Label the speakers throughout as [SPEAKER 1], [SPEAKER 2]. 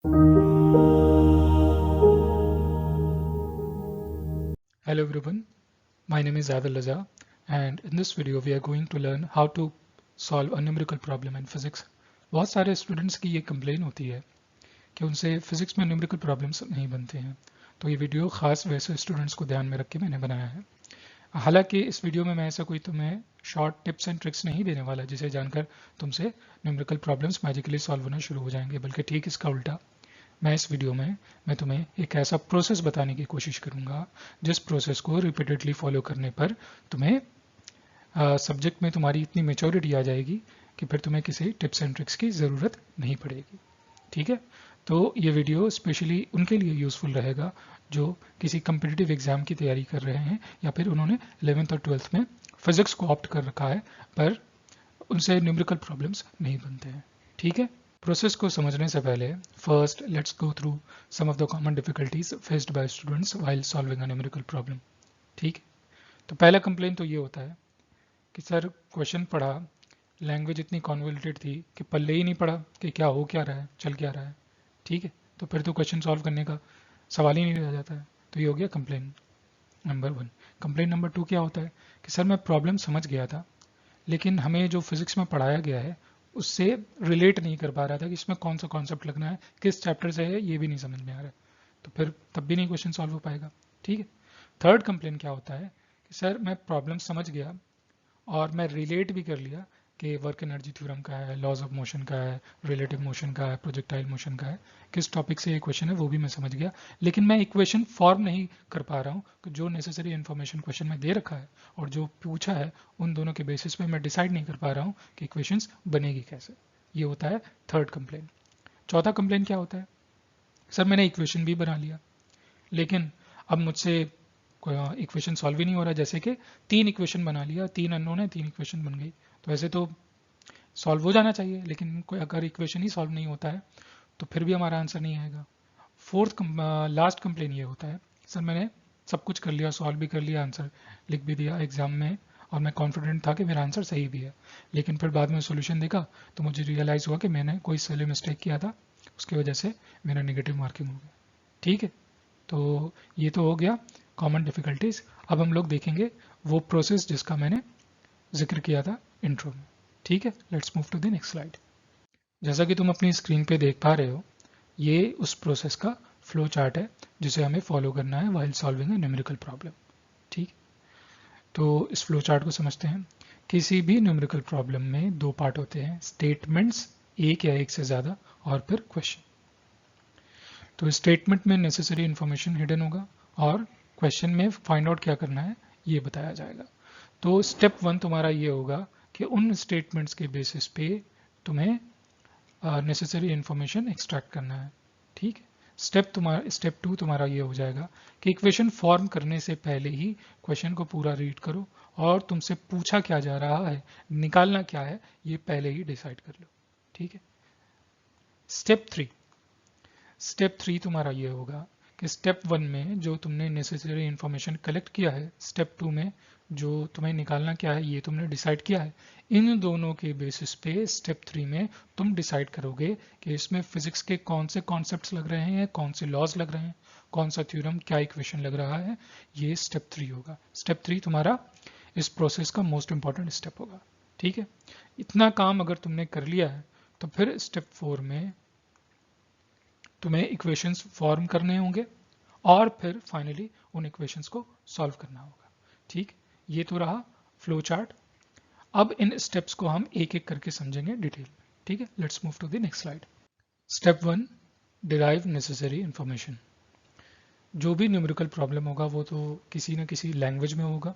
[SPEAKER 1] Hello everyone, my name is Adil Laza, and in this video we are going to learn how to solve a numerical problem in physics. बहुत सारे students की ये complain होती है कि उनसे physics में न्यूमेरिकल प्रॉब्लम्स नहीं बनते हैं, तो ये वीडियो खास वैसे स्टूडेंट्स को ध्यान में रख के मैंने बनाया है। हालांकि इस वीडियो में मैं ऐसा कोई तुम्हें शॉर्ट टिप्स एंड ट्रिक्स नहीं देने वाला जिसे जानकर तुमसे न्यूमेरिकल प्रॉब्लम्स मैजिकली सॉल्व होना शुरू हो जाएंगे, बल्कि ठीक इसका उल्टा। मैं इस वीडियो में मैं तुम्हें एक ऐसा प्रोसेस बताने की कोशिश करूंगा जिस प्रोसेस को रिपीटेडली फॉलो करने पर तुम्हें सब्जेक्ट में तुम्हारी इतनी मेच्योरिटी आ जाएगी कि फिर तुम्हें किसी टिप्स एंड ट्रिक्स की ज़रूरत नहीं पड़ेगी। ठीक है, तो ये वीडियो स्पेशली उनके लिए यूज़फुल रहेगा जो किसी कम्पिटिटिव एग्जाम की तैयारी कर रहे हैं या फिर उन्होंने 11th और 12th में फिजिक्स को ऑप्ट कर रखा है पर उनसे न्यूमेरिकल प्रॉब्लम्स नहीं बनते हैं। ठीक है, प्रोसेस को समझने से पहले first let's go through some of the common difficulties faced by students while solving a numerical problem. ठीक है, तो पहला कंप्लेन तो ये होता है कि सर क्वेश्चन पढ़ा, लैंग्वेज इतनी कॉन्वोल्यूटेड थी कि पल्ले ही नहीं पड़ा कि क्या हो क्या रहा है, चल क्या रहा है। ठीक है, तो फिर तो क्वेश्चन सॉल्व करने का सवाल ही नहीं रह जाता है। तो ये हो गया कंप्लेन नंबर 1। कंप्लेन नंबर 2 क्या होता है कि सर मैं प्रॉब्लम समझ गया था लेकिन हमें जो फिजिक्स में पढ़ाया गया है उससे रिलेट नहीं कर पा रहा था कि इसमें कौन सा कॉन्सेप्ट लगना है, किस चैप्टर से है, ये भी नहीं समझ में आ रहा है। तो फिर तब भी नहीं क्वेश्चन सॉल्व हो पाएगा। ठीक है, थर्ड कंप्लेन क्या होता है कि सर मैं प्रॉब्लम समझ गया और मैं रिलेट भी कर लिया कि वर्क एनर्जी थ्योरम का है, लॉज ऑफ मोशन का है, रिलेटिव मोशन का है, प्रोजेक्टाइल मोशन का है, किस टॉपिक से ये क्वेश्चन है वो भी मैं समझ गया, लेकिन मैं इक्वेशन फॉर्म नहीं कर पा रहा हूँ कि जो नेसेसरी इन्फॉर्मेशन क्वेश्चन में दे रखा है और जो पूछा है उन दोनों के बेसिस पे मैं डिसाइड नहीं कर पा रहा हूँ कि इक्वेशंस बनेगी कैसे। ये होता है थर्ड कंप्लेन। चौथा कंप्लेन क्या होता है, सर मैंने इक्वेशन भी बना लिया लेकिन अब मुझसे इक्वेशन सॉल्व ही नहीं हो रहा। जैसे कि 3 इक्वेशन बना लिया, 3 अननोन है, 3 इक्वेशन बन गई, तो ऐसे तो सॉल्व हो जाना चाहिए लेकिन कोई अगर इक्वेशन ही सॉल्व नहीं होता है तो फिर भी हमारा आंसर नहीं आएगा। फोर्थ लास्ट कंप्लेन ये होता है, सर मैंने सब कुछ कर लिया, सॉल्व भी कर लिया, आंसर लिख भी दिया एग्जाम में और मैं कॉन्फिडेंट था कि मेरा आंसर सही भी है, लेकिन फिर बाद में सॉल्यूशन देखा तो मुझे रियलाइज़ हुआ कि मैंने कोई सिली मिस्टेक किया था, उसकी वजह से मेरा नेगेटिव मार्किंग हो गया। ठीक है, तो ये तो हो गया कॉमन डिफिकल्टीज। अब हम लोग देखेंगे वो प्रोसेस जिसका मैंने जिक्र किया था इंट्रो में। ठीक है, let's move to the next slide. जैसा कि तुम अपनी स्क्रीन पे देख पा रहे हो, ये उस प्रोसेस का फ्लो चार्ट है जिसे हमें फॉलो करना है while solving a numerical problem. ठीक, तो इस फ्लो चार्ट को समझते हैं। किसी भी न्यूमेरिकल प्रॉब्लम में 2 पार्ट होते हैं, स्टेटमेंट्स एक या एक से ज़्यादा और फिर क्वेश्चन। तो स्टेटमेंट में नेसेसरी इंफॉर्मेशन हिडन होगा और क्वेश्चन में फाइंड आउट क्या करना है ये बताया जाएगा। तो स्टेप 1 तुम्हारा ये होगा कि उन स्टेटमेंट्स के बेसिस पे तुम्हें नेसेसरी इंफॉर्मेशन एक्सट्रैक्ट करना है। ठीक है, स्टेप 2 तुम्हारा ये हो जाएगा कि इक्वेशन फॉर्म करने से पहले ही क्वेश्चन को पूरा रीड करो और तुमसे पूछा क्या जा रहा है, निकालना क्या है, ये पहले ही डिसाइड कर लो। ठीक है, स्टेप 3 तुम्हारा ये होगा कि स्टेप 1 में जो तुमने नेसेसरी इंफॉर्मेशन कलेक्ट किया है, स्टेप 2 में जो तुम्हें निकालना क्या है ये तुमने डिसाइड किया है, इन दोनों के बेसिस पे स्टेप 3 में तुम डिसाइड करोगे कि इसमें फिजिक्स के कौन से कॉन्सेप्ट्स लग रहे हैं, कौन से लॉज लग रहे हैं, कौन सा थ्योरम, क्या इक्वेशन लग रहा है। ये स्टेप 3 होगा। स्टेप 3 तुम्हारा इस प्रोसेस का मोस्ट इंपॉर्टेंट स्टेप होगा। ठीक है, इतना काम अगर तुमने कर लिया है तो फिर स्टेप 4 में तुम्हें इक्वेशंस फॉर्म करने होंगे और फिर फाइनली उन इक्वेशंस को सॉल्व करना होगा। ठीक, ये तो रहा फ्लो चार्ट। अब इन स्टेप्स को हम एक एक करके समझेंगे डिटेल में। ठीक है, let's move to the next slide. Step 1, derive necessary information. जो भी न्यूमेरिकल प्रॉब्लम होगा वो तो किसी न किसी लैंग्वेज में होगा।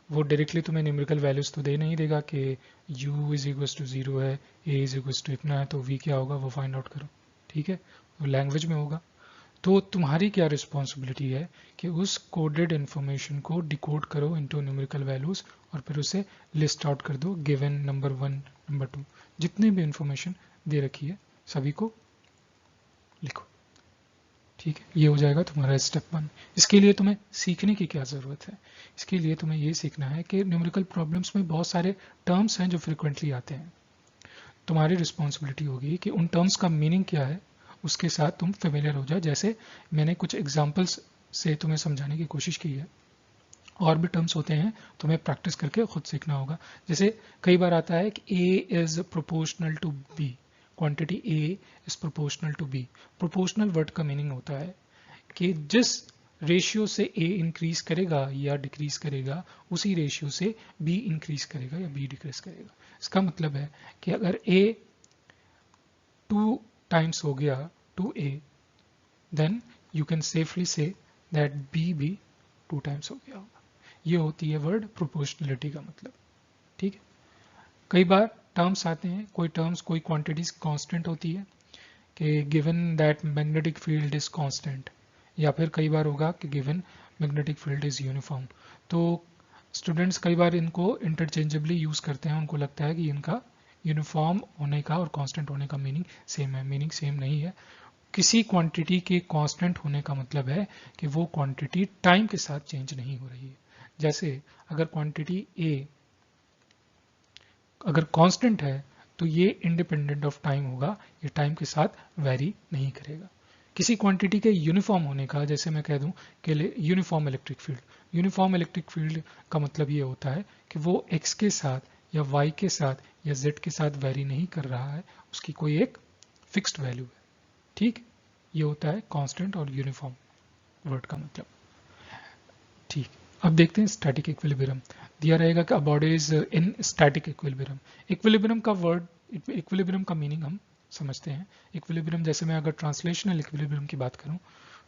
[SPEAKER 1] वो डायरेक्टली तुम्हें न्यूमेरिकल वैल्यूज तो दे नहीं देगा कि u इज इक्वल टू 0 है, a इज इक्वल टू इतना है तो v क्या होगा वो फाइंड आउट करो। ठीक है, वो लैंग्वेज में होगा। तो तुम्हारी क्या रिस्पॉन्सिबिलिटी है कि उस कोडेड इन्फॉर्मेशन को डिकोड करो इनटू न्यूमेरिकल वैल्यूज और फिर उसे लिस्ट आउट कर दो, गिवन नंबर 1 नंबर 2 जितनी भी इंफॉर्मेशन दे रखी है सभी को लिखो। ठीक है, ये हो जाएगा तुम्हारा स्टेप 1। इसके लिए तुम्हें सीखने की क्या ज़रूरत है, इसके लिए तुम्हें ये सीखना है कि न्यूमेरिकल प्रॉब्लम्स में बहुत सारे टर्म्स हैं जो फ्रिक्वेंटली आते हैं। तुम्हारी रिस्पॉन्सिबिलिटी होगी कि उन टर्म्स का मीनिंग क्या है उसके साथ तुम फेमिलियर हो जाओ। जैसे मैंने कुछ एग्जांपल्स से तुम्हें समझाने की कोशिश की है। और भी टर्म्स होते हैं, तुम्हें प्रैक्टिस करके खुद सीखना होगा। जैसे कई बार आता है कि A is proportional to B, quantity A is proportional to B। Proportional word का मीनिंग होता है कि जिस रेशियो से A इंक्रीज करेगा या डिक्रीज करेगा, उसी रेशियो से B इंक्रीज करेगा या B डिक्रीज करेगा। इसका मतलब है कि अगर A 2 टाइम्स हो गया to A, then you can safely say that B भी 2 टाइम्स हो गया होगा। ये होती है वर्ड प्रोपोर्शनलिटी का मतलब। ठीक है, कई बार टर्म्स आते हैं, कोई टर्म्स कोई क्वांटिटीज कांस्टेंट होती है कि given that magnetic field is constant, या फिर कई बार होगा कि given magnetic field is uniform. तो स्टूडेंट्स कई बार इनको इंटरचेंजेबली यूज करते हैं, उनको लगता है कि इनका यूनिफॉर्म होने का और कांस्टेंट होने का मीनिंग सेम है। मीनिंग सेम नहीं है। किसी क्वांटिटी के कांस्टेंट होने का मतलब है कि वो क्वांटिटी टाइम के साथ चेंज नहीं हो रही है। जैसे अगर क्वांटिटी A अगर कांस्टेंट है तो ये इंडिपेंडेंट ऑफ टाइम होगा, ये टाइम के साथ वेरी नहीं करेगा। किसी क्वांटिटी के यूनिफॉर्म होने का, जैसे मैं कह दूं कि uniform electric field, uniform electric field का मतलब ये होता है कि वो x के साथ या y के साथ या z के साथ वेरी नहीं कर रहा है, उसकी कोई एक फिक्स्ड वैल्यू है। ठीक, ये होता है कांस्टेंट और यूनिफॉर्म वर्ड का मतलब। ठीक, अब देखते हैं स्टैटिक इक्विलिब्रियम। दिया रहेगा कि a body is in static equilibrium. Equilibrium का वर्ड, इक्विलिब्रियम का मीनिंग हम समझते हैं। इक्विलिब्रियम, जैसे मैं अगर ट्रांसलेशनल इक्विलिब्रियम की बात करूं,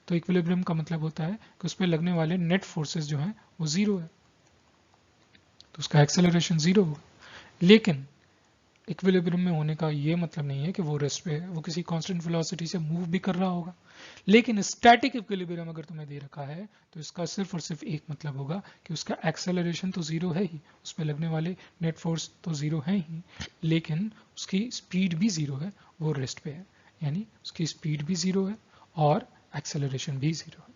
[SPEAKER 1] तो इक्विलिब्रियम का मतलब होता है कि उस पर लगने वाले नेट फोर्सेस जो हैं वो जीरो है, तो उसका एक्सेलरेशन जीरो होगा। लेकिन इक्विलिब्रियम में होने का ये मतलब नहीं है कि वो रेस्ट पे है, वो किसी कांस्टेंट वेलोसिटी से मूव भी कर रहा होगा। लेकिन स्टैटिक इक्विलिब्रियम अगर तुम्हें दे रखा है तो इसका सिर्फ और सिर्फ एक मतलब होगा कि उसका एक्सेलरेशन तो जीरो है ही, उस पर लगने वाले नेट फोर्स तो जीरो है ही, लेकिन उसकी स्पीड भी जीरो है, वो रेस्ट पे है। यानी उसकी स्पीड भी जीरो है और एक्सेलरेशन भी जीरो है।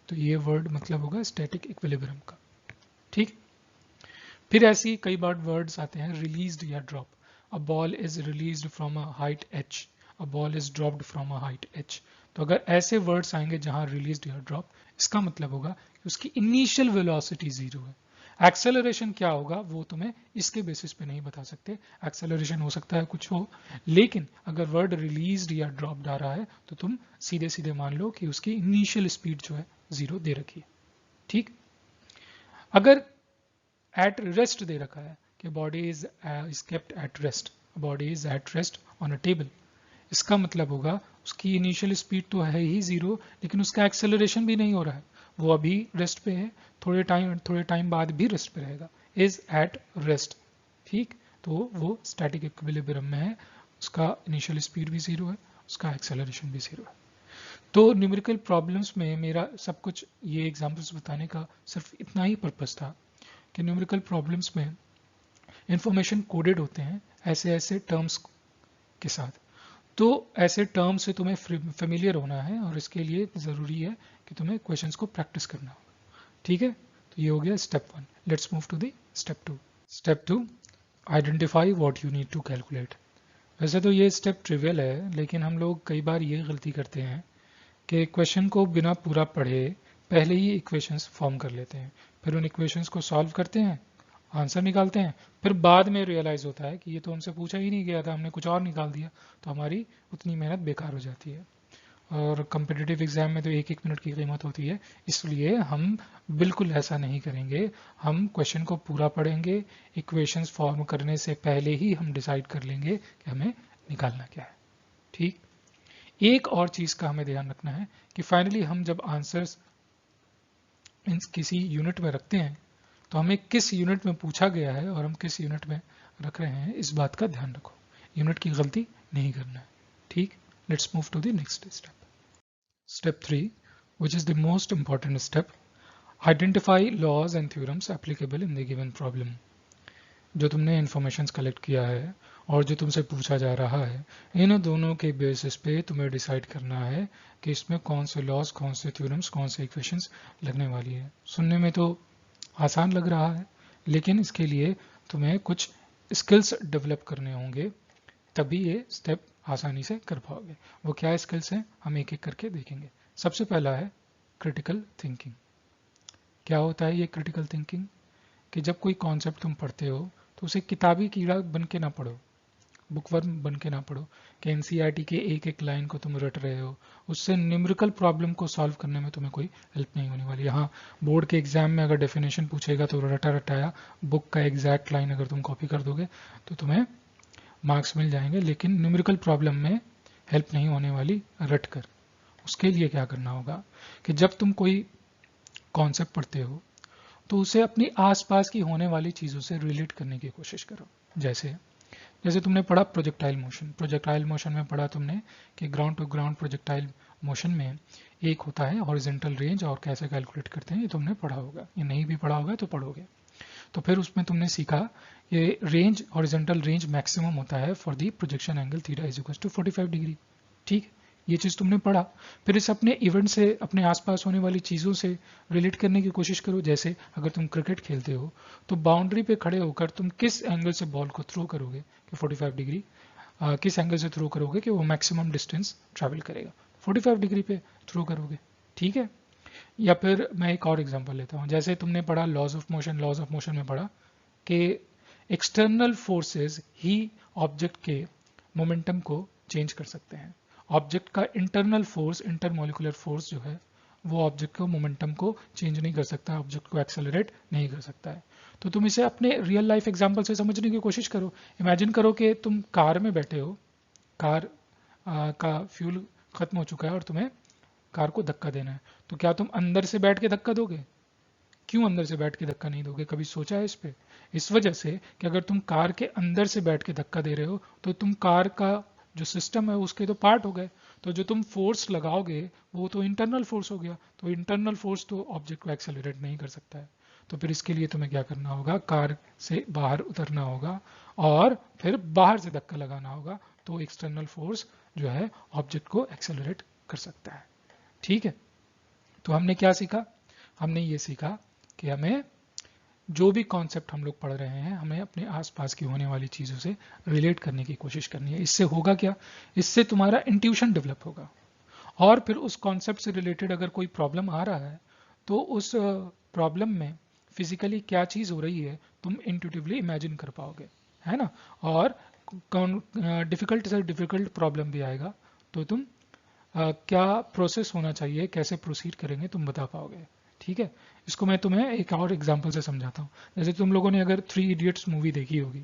[SPEAKER 1] तो ये वर्ड मतलब होगा स्टैटिक इक्विलिब्रियम का। ठीक, फिर ऐसी कई बार वर्ड्स आते हैं रिलीज्ड या drop. A ball is released from a height h, a ball is dropped from a height h। तो अगर ऐसे वर्ड्स आएंगे जहां रिलीज्ड या ड्रॉप, इसका मतलब होगा कि उसकी इनिशियल वेलोसिटी जीरो है। एक्सेलरेशन क्या होगा वो तुम्हें इसके बेसिस पे नहीं बता सकते, एक्सेलरेशन हो सकता है कुछ हो, लेकिन अगर वर्ड रिलीज्ड या ड्रॉप्ड आ रहा है तो तुम सीधे सीधे मान लो कि उसकी इनिशियल स्पीड जो है जीरो दे रखी है। ठीक, अगर एट रेस्ट दे रखा है कि body is kept at rest, body is at rest on a table, इसका मतलब होगा उसकी इनिशियल स्पीड तो है ही जीरो, लेकिन उसका एक्सेलरेशन भी नहीं हो रहा है, वो अभी रेस्ट पे है, थोड़े टाइम बाद भी रेस्ट पे रहेगा, इज एट रेस्ट। ठीक, तो वो स्टैटिक इक्विलिब्रियम में है, उसका इनिशियल स्पीड भी जीरो है, उसका एक्सेलरेशन भी जीरो है। तो न्यूमेरिकल प्रॉब्लम्स में मेरा सब कुछ ये एग्जांपल्स बताने का सिर्फ इतना ही पर्पस था कि न्यूमेरिकल प्रॉब्लम्स में इंफॉर्मेशन कोडेड होते हैं ऐसे ऐसे टर्म्स के साथ। तो ऐसे टर्म्स से तुम्हें फेमिलियर होना है और इसके लिए ज़रूरी है कि तुम्हें क्वेश्चंस को प्रैक्टिस करना होगा। ठीक है, तो ये हो गया step 1। Let's move to the step 2। Step 2, identify what you need to calculate. वैसे तो ये स्टेप ट्रिवियल है, लेकिन हम लोग कई बार ये गलती करते हैं कि क्वेश्चन को बिना पूरा पढ़े पहले ही इक्वेशंस फॉर्म कर लेते हैं, फिर उन इक्वेशंस को सॉल्व करते हैं, आंसर निकालते हैं, फिर बाद में रियलाइज होता है कि ये तो हमसे पूछा ही नहीं गया था, हमने कुछ और निकाल दिया, तो हमारी उतनी मेहनत बेकार हो जाती है। और कम्पिटिटिव एग्जाम में तो एक एक मिनट की कीमत होती है, इसलिए हम बिल्कुल ऐसा नहीं करेंगे। हम क्वेश्चन को पूरा पढ़ेंगे, इक्वेशंस फॉर्म करने से पहले ही हम डिसाइड कर लेंगे कि हमें निकालना क्या है। ठीक, एक और चीज का हमें ध्यान रखना है कि फाइनली हम जब आंसर्स किसी यूनिट में रखते हैं तो हमें किस यूनिट में पूछा गया है और हम किस यूनिट में रख रहे हैं, इस बात का ध्यान रखो, यूनिट की गलती नहीं करना है। ठीक, let's move to the next step. Step 3, which is the most important step, identify laws and theorems applicable in the given problem। जो तुमने इंफॉर्मेशन कलेक्ट किया है और जो तुमसे पूछा जा रहा है, इन दोनों के बेसिस पे तुम्हें डिसाइड करना है कि इसमें कौन से लॉज, कौन से थ्योरम्स, कौन से इक्वेशंस लगने वाली है। सुनने में तो आसान लग रहा है, लेकिन इसके लिए तुम्हें कुछ स्किल्स डेवलप करने होंगे, तभी ये स्टेप आसानी से कर पाओगे। वो क्या स्किल्स हैं हम एक एक करके देखेंगे। सबसे पहला है क्रिटिकल थिंकिंग। क्या होता है ये क्रिटिकल थिंकिंग? कि जब कोई कॉन्सेप्ट तुम पढ़ते हो तो उसे किताबी कीड़ा बन के ना पढ़ो, बुकवर्म बन के ना पढ़ो कि एनसीईआरटी के एक एक लाइन को तुम रट रहे हो, उससे न्यूमेरिकल प्रॉब्लम को सॉल्व करने में तुम्हें कोई हेल्प नहीं होने वाली। हाँ, बोर्ड के एग्जाम में अगर डेफिनेशन पूछेगा तो रटा रटाया बुक का एग्जैक्ट लाइन अगर तुम कॉपी कर दोगे तो तुम्हें मार्क्स मिल जाएंगे, लेकिन न्यूमेरिकल प्रॉब्लम में हेल्प नहीं होने वाली रट कर। उसके लिए क्या करना होगा कि जब तुम कोई कॉन्सेप्ट पढ़ते हो तो उसे अपनी आसपास की होने वाली चीज़ों से रिलेट करने की कोशिश करो। जैसे जैसे तुमने पढ़ा प्रोजेक्टाइल मोशन में पढ़ा तुमने कि ground to ground projectile motion में एक होता है हॉरिजॉन्टल रेंज और कैसे कैलकुलेट करते हैं, ये तुमने पढ़ा होगा। ये नहीं भी पढ़ा होगा तो पढ़ोगे। तो फिर उसमें तुमने सीखा ये रेंज, हॉरिजॉन्टल रेंज मैक्सिमम होता है for the projection angle theta is equal to 45 degree. ठीक, ये चीज़ तुमने पढ़ा। फिर इस अपने इवेंट से, अपने आसपास होने वाली चीज़ों से रिलेट करने की कोशिश करो। जैसे अगर तुम क्रिकेट खेलते हो तो बाउंड्री पे खड़े होकर तुम किस एंगल से बॉल को थ्रो करोगे कि 45 डिग्री, किस एंगल से थ्रो करोगे कि वो मैक्सिमम डिस्टेंस ट्रैवल करेगा, 45 डिग्री पे थ्रो करोगे। ठीक है। या फिर मैं एक और एग्जांपल लेता हूँ। जैसे तुमने पढ़ा लॉज ऑफ मोशन में पढ़ा कि एक्सटर्नल फोर्सेस ही ऑब्जेक्ट के मोमेंटम को चेंज कर सकते हैं। ऑब्जेक्ट का इंटरनल फोर्स, इंटरमोलिकुलर फोर्स जो है वो ऑब्जेक्ट को मोमेंटम को चेंज नहीं कर सकता, ऑब्जेक्ट को एक्सेलरेट नहीं कर सकता है। तो तुम इसे अपने रियल लाइफ एग्जांपल से समझने की कोशिश करो। इमेजिन करो कि तुम कार में बैठे हो, कार का फ्यूल खत्म हो चुका है और तुम्हें कार को धक्का देना है। तो क्या तुम अंदर से बैठ के धक्का दोगे? क्यों अंदर से बैठ के धक्का नहीं दोगे? कभी सोचा है इस पे? इस वजह से कि अगर तुम कार के अंदर से बैठ के धक्का दे रहे हो तो तुम कार का जो सिस्टम है उसके तो पार्ट हो गए। तो जो तुम फोर्स लगाओगे वो तो इंटरनल फोर्स हो गया। तो इंटरनल फोर्स तो ऑब्जेक्ट को एक्सेलरेट नहीं कर सकता है। तो फिर इसके लिए तुम्हें क्या करना होगा? कार से बाहर उतरना होगा और फिर बाहर से धक्का लगाना होगा। तो एक्सटर्नल फोर्स जो है ऑब्जेक्ट को एक्सेलरेट कर सकता है। ठीक है। तो हमने क्या सीखा? हमने ये सीखा कि हमें जो भी कॉन्सेप्ट हम लोग पढ़ रहे हैं हमें अपने आसपास की होने वाली चीज़ों से रिलेट करने की कोशिश करनी है। इससे होगा क्या? इससे तुम्हारा इंट्यूशन डेवलप होगा और फिर उस कॉन्सेप्ट से रिलेटेड अगर कोई प्रॉब्लम आ रहा है तो उस प्रॉब्लम में फिजिकली क्या चीज़ हो रही है तुम इंट्यूटिवली इमेजिन कर पाओगे, है ना। और डिफिकल्ट से डिफिकल्ट प्रॉब्लम भी आएगा तो तुम क्या प्रोसेस होना चाहिए, कैसे प्रोसीड करेंगे तुम बता पाओगे। ठीक है। इसको मैं तुम्हें एक और एग्जांपल से समझाता हूँ। जैसे तुम लोगों ने अगर 3 इडियट्स मूवी देखी होगी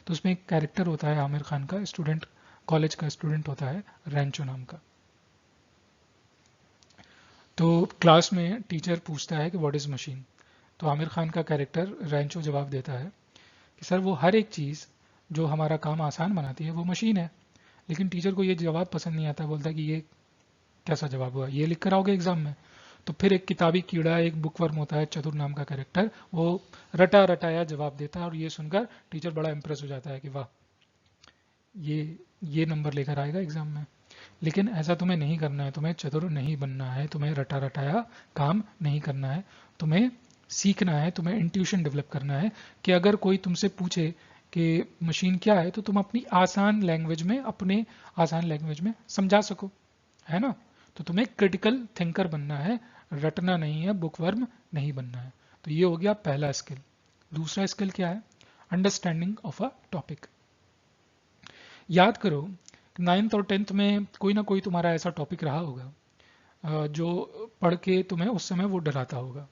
[SPEAKER 1] तो उसमें एक कैरेक्टर होता है आमिर खान का, स्टूडेंट, कॉलेज का स्टूडेंट होता है रैंचो नाम का। तो क्लास में टीचर पूछता है कि व्हाट इज मशीन। तो आमिर खान का कैरेक्टर रैंचो जवाब देता है कि सर वो हर एक चीज़ जो हमारा काम आसान बनाती है वो मशीन है। लेकिन टीचर को ये जवाब पसंद नहीं आता, बोलता है कि ये कैसा जवाब हुआ, ये लिख कर आओगे एग्जाम में। तो फिर एक किताबी कीड़ा, एक बुकवर्म होता है चतुर नाम का कैरेक्टर, वो रटा रटाया जवाब देता है और ये सुनकर टीचर बड़ा इंप्रेस हो जाता है कि वाह, ये नंबर लेकर आएगा एग्जाम में। लेकिन ऐसा तुम्हें नहीं करना है, तुम्हें चतुर नहीं बनना है, तुम्हें रटा रटाया काम नहीं करना है, तुम्हें सीखना है, तुम्हें इंट्यूशन डेवलप करना है कि अगर कोई तुमसे पूछे कि मशीन क्या है तो तुम अपनी आसान लैंग्वेज में, अपने आसान लैंग्वेज में समझा सको, है ना। तो तुम्हें क्रिटिकल थिंकर बनना है, रटना नहीं है, बुकवर्म नहीं बनना है। तो ये हो गया पहला स्किल। दूसरा स्किल क्या है? Understanding of a topic. याद करो 9th और 10th में कोई ना कोई तुम्हारा ऐसा टॉपिक रहा होगा जो पढ़ के तुम्हें उस समय वो डराता होगा।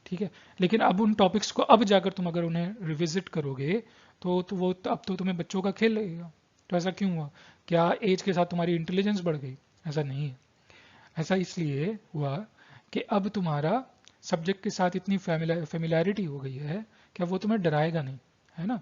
[SPEAKER 1] ठीक है। लेकिन अब उन टॉपिक्स को अब जाकर तुम अगर उन्हें रिविजिट करोगे तो वो अब तो तुम्हें बच्चों का खेल लगेगा। तो ऐसा क्यों हुआ? क्या एज के साथ तुम्हारी इंटेलिजेंस बढ़ गई? ऐसा नहीं है। ऐसा इसलिए हुआ कि अब तुम्हारा सब्जेक्ट के साथ इतनी फेमिलैरिटी हो गई है कि अब वो तुम्हें डराएगा नहीं, है ना।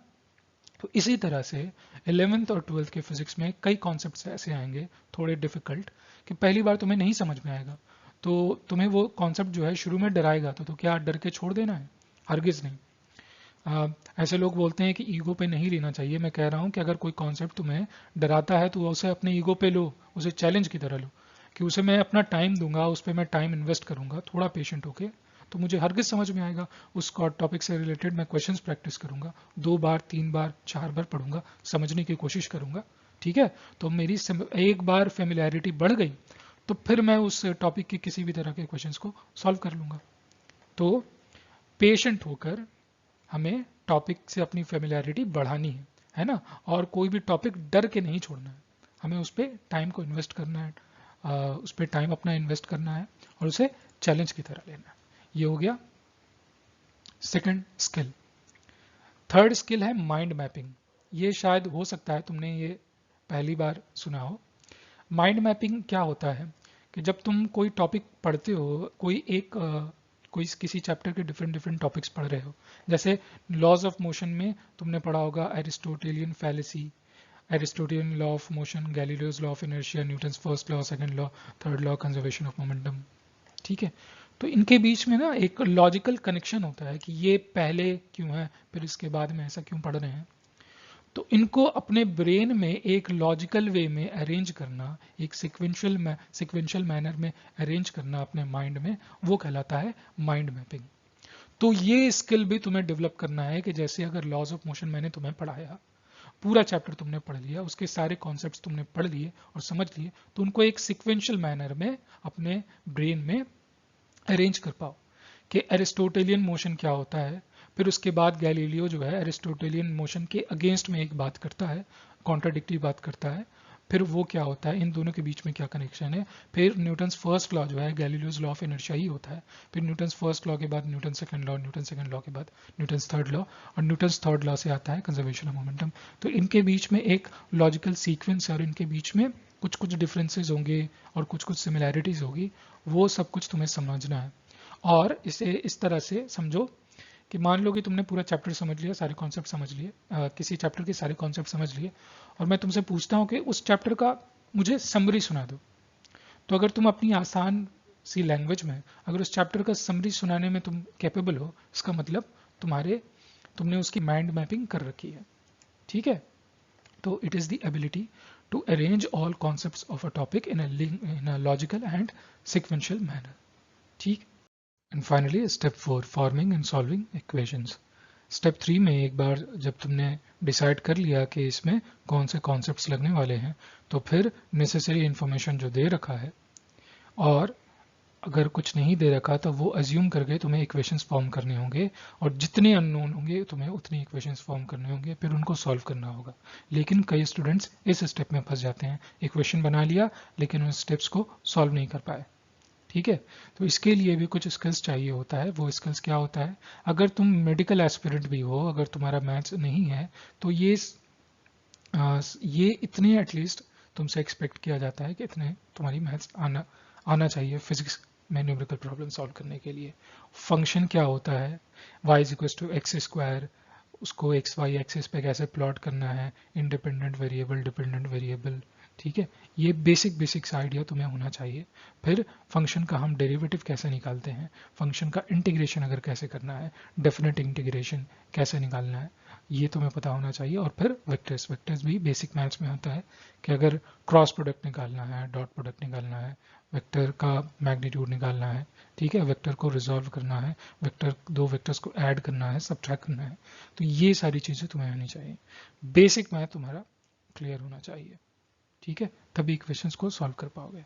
[SPEAKER 1] तो इसी तरह से 11th और 12th के फिजिक्स में कई कॉन्सेप्ट्स ऐसे आएंगे थोड़े डिफिकल्ट कि पहली बार तुम्हें नहीं समझ में आएगा, तो तुम्हें वो कॉन्सेप्ट जो है शुरू में डराएगा। तो क्या डर के छोड़ देना है? हरगिज नहीं। ऐसे लोग बोलते हैं कि ईगो पे नहीं लेना चाहिए। मैं कह रहा हूँ कि अगर कोई कॉन्सेप्ट तुम्हें डराता है तो उसे अपने ईगो पे लो, उसे चैलेंज की तरह लो कि उसे मैं अपना टाइम दूंगा, उस पर मैं टाइम इन्वेस्ट करूंगा, थोड़ा पेशेंट होके, तो मुझे हरगिज समझ में आएगा। उस टॉपिक से रिलेटेड मैं क्वेश्चंस प्रैक्टिस करूंगा, 2 बार 3 बार 4 बार पढ़ूंगा, समझने की कोशिश करूंगा, ठीक है, तो मेरी एक बार फेमिलियरिटी बढ़ गई तो फिर मैं उस टॉपिक के किसी भी तरह के क्वेश्चंस को सॉल्व कर लूंगा। तो पेशेंट होकर हमें टॉपिक से अपनी फेमिलियरिटी बढ़ानी है ना, और कोई भी टॉपिक डर के नहीं छोड़ना है, हमें उस पर टाइम को इन्वेस्ट करना है, उस पर टाइम अपना इन्वेस्ट करना है और उसे चैलेंज की तरह लेना है। ये हो गया सेकंड स्किल। थर्ड स्किल है माइंड मैपिंग। ये शायद हो सकता है तुमने ये पहली बार सुना हो। माइंड मैपिंग क्या होता है कि जब तुम कोई टॉपिक पढ़ते हो, कोई किसी चैप्टर के डिफरेंट डिफरेंट टॉपिक्स पढ़ रहे हो, जैसे लॉज ऑफ मोशन में तुमने पढ़ा होगा Aristotelian fallacy, Aristotelian law of motion, Galileo's law of inertia, Newton's first law, second law, third law, conservation of momentum. ठीक है, तो इनके बीच में ना एक लॉजिकल कनेक्शन होता है कि ये पहले क्यों है, फिर इसके बाद में ऐसा क्यों पढ़ रहे हैं। तो इनको अपने ब्रेन में एक लॉजिकल वे में अरेंज करना, एक सिक्वेंशियल मैनर में अरेंज करना अपने माइंड में, वो कहलाता है माइंड मैपिंग। तो ये स्किल भी तुम्हें डेवलप करना है कि जैसे अगर लॉज ऑफ मोशन मैंने तुम्हें पढ़ाया, पूरा चैप्टर तुमने पढ़ लिया, उसके सारे कॉन्सेप्ट्स तुमने पढ़ लिए और समझ लिए, तो उनको एक सिक्वेंशियल मैनर में अपने ब्रेन में अरेंज कर पाओ कि एरिस्टोटेलियन मोशन क्या होता है, फिर उसके बाद गैलीलियो जो है एरिस्टोटेलियन मोशन के अगेंस्ट में एक बात करता है, कॉन्ट्राडिक्टरी बात करता है, फिर वो क्या होता है, इन दोनों के बीच में क्या कनेक्शन है, फिर न्यूटन्स फर्स्ट लॉ जो है गैलीलियोस लॉ ऑफ इनर्शिया ही होता है, फिर न्यूटन्स फर्स्ट लॉ के बाद Newton second law, Newton second law के बाद न्यूटन्स थर्ड लॉ, और न्यूटन्स थर्ड लॉ से आता है कंजर्वेशन ऑफ मोमेंटम। तो इनके बीच में एक लॉजिकल सीक्वेंस है और इनके बीच में कुछ कुछ डिफरेंसेस होंगे और कुछ कुछ सिमिलैरिटीज होगी, वो सब कुछ तुम्हें समझना है। और इसे इस तरह से समझो कि मान लो कि तुमने पूरा चैप्टर समझ लिया, सारे कॉन्सेप्ट समझ लिए, किसी चैप्टर के सारे कॉन्सेप्ट समझ लिए, और मैं तुमसे पूछता हूँ कि उस चैप्टर का मुझे समरी सुना दो। तो अगर तुम अपनी आसान सी लैंग्वेज में अगर उस चैप्टर का समरी सुनाने में तुम कैपेबल हो, इसका मतलब तुमने उसकी माइंड मैपिंग कर रखी है। ठीक है, तो it is the ability to arrange all concepts of a topic in a logical and sequential manner. ठीक। And finally step 4, forming and solving equations. Step 3 में एक बार जब तुमने डिसाइड कर लिया कि इसमें कौन से कॉन्सेप्ट्स लगने वाले हैं, तो फिर नेसेसरी इंफॉर्मेशन जो दे रखा है, और अगर कुछ नहीं दे रखा तो वो अज्यूम करके तुम्हें इक्वेशंस फॉर्म करने होंगे, और जितने अननोन होंगे तुम्हें उतने इक्वेशंस फॉर्म करने होंगे, फिर उनको सॉल्व करना होगा। लेकिन कई स्टूडेंट्स इस स्टेप में फंस जाते हैं, इक्वेशन बना लिया लेकिन उन स्टेप्स को सॉल्व नहीं कर पाए। ठीक है, तो इसके लिए भी कुछ स्किल्स चाहिए होता है। वो स्किल्स क्या होता है, अगर तुम मेडिकल एस्पिरेंट भी हो, अगर तुम्हारा मैथ्स नहीं है, तो ये इतने एटलीस्ट तुमसे एक्सपेक्ट किया जाता है कि इतने तुम्हारी मैथ्स आना चाहिए फिजिक्स में न्यूमेरिकल प्रॉब्लम सॉल्व करने के लिए। फंक्शन क्या होता है, y equals to x square, उसको एक्स वाई एक्सिस पे कैसे प्लॉट करना है, इंडिपेंडेंट वेरिएबल, डिपेंडेंट वेरिएबल। ठीक है, ये बेसिक्स आइडिया तुम्हें होना चाहिए। फिर फंक्शन का हम डेरिवेटिव कैसे निकालते हैं, फंक्शन का इंटीग्रेशन अगर कैसे करना है, डेफिनेट इंटीग्रेशन कैसे निकालना है, ये तुम्हें पता होना चाहिए। और फिर वेक्टर्स भी बेसिक मैथ्स में होता है कि अगर क्रॉस प्रोडक्ट निकालना है, डॉट प्रोडक्ट निकालना है, वेक्टर का मैग्नीट्यूड निकालना है, ठीक है, वेक्टर को रिजॉल्व करना है, दो वेक्टर्स को ऐड करना है, सब्ट्रैक्ट करना है, तो ये सारी चीजें तुम्हें आनी चाहिए। बेसिक मैथ तुम्हारा क्लियर होना चाहिए। ठीक है, तभी इक्वेशंस को सॉल्व कर पाओगे।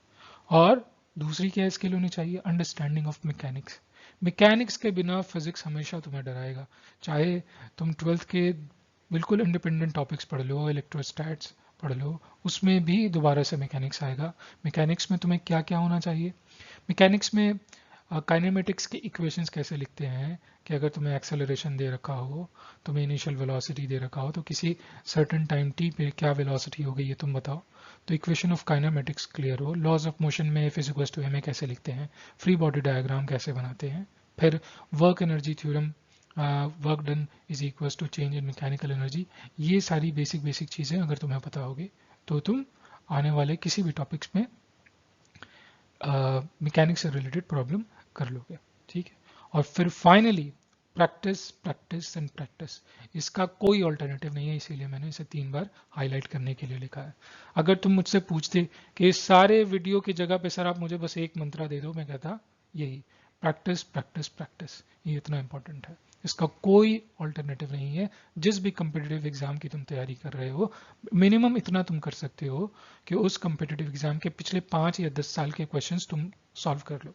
[SPEAKER 1] और दूसरी क्या स्किल होनी चाहिए, अंडरस्टैंडिंग ऑफ मैकेनिक्स। मैकेनिक्स के बिना फिजिक्स हमेशा तुम्हें डराएगा, चाहे तुम 12th के बिल्कुल इंडिपेंडेंट टॉपिक्स पढ़ लो, इलेक्ट्रोस्टैट्स पढ़ लो, उसमें भी दोबारा से मैकेनिक्स आएगा। मैकेनिक्स में तुम्हें क्या क्या होना चाहिए, मैकेनिक्स में काइनेमेटिक्स के इक्वेशंस कैसे लिखते हैं, कि अगर तुम्हें एक्सेलरेशन दे रखा हो, तुम्हें इनिशियल वेलोसिटी दे रखा हो, तो किसी सर्टेन टाइम टी पे क्या वेलोसिटी होगी ये तुम बताओ, तो इक्वेशन ऑफ काइनेमेटिक्स क्लियर हो। लॉज ऑफ मोशन में F is equals to M A कैसे लिखते हैं, फ्री बॉडी डायग्राम कैसे बनाते हैं, फिर work energy theorem, work done is equals to change in mechanical energy. ये सारी बेसिक चीजें अगर तुम्हें पता होगी तो तुम आने वाले किसी भी टॉपिक्स में मैकेनिक्स से रिलेटेड प्रॉब्लम कर लोगे। ठीक है, और फिर फाइनली प्रैक्टिस एंड प्रैक्टिस, इसका कोई ऑल्टरनेटिव नहीं है, इसीलिए मैंने इसे 3 बार हाईलाइट करने के लिए लिखा है। अगर तुम मुझसे पूछते कि इस सारे वीडियो की जगह पे सर आप मुझे बस एक मंत्रा दे दो, मैं कहता यही, प्रैक्टिस प्रैक्टिस प्रैक्टिस, ये इतना इंपॉर्टेंट है। इसका कोई ऑल्टरनेटिव नहीं है। जिस भी कम्पिटिटिव एग्जाम की तुम तैयारी कर रहे हो, मिनिमम इतना तुम कर सकते हो कि उस कम्पिटिटिव एग्जाम के पिछले 5 या 10 साल के क्वेश्चंस तुम सॉल्व कर लो।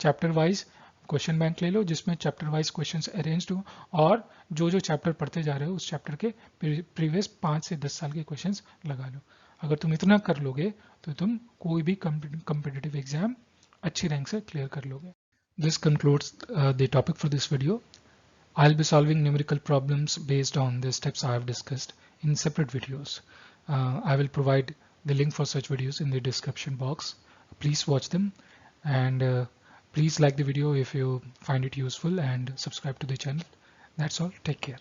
[SPEAKER 1] चैप्टर वाइज क्वेश्चन बैंक ले लो जिसमें चैप्टर वाइज क्वेश्चंस अरेंज्ड हो, और जो जो चैप्टर पढ़ते जा रहे हो उस चैप्टर के प्रीवियस 5 से 10 साल के क्वेश्चंस लगा लो। अगर तुम इतना कर लोगे तो तुम कोई भी कम्पिटिटिव एग्जाम अच्छी रैंक से क्लियर कर लोगे। This concludes the topic for this video. I'll be solving numerical problems based on the steps I have discussed in separate videos. I will provide the link for such videos in the description box. Please watch them, and please like the video if you find it useful, and subscribe to the channel. That's all. Take care.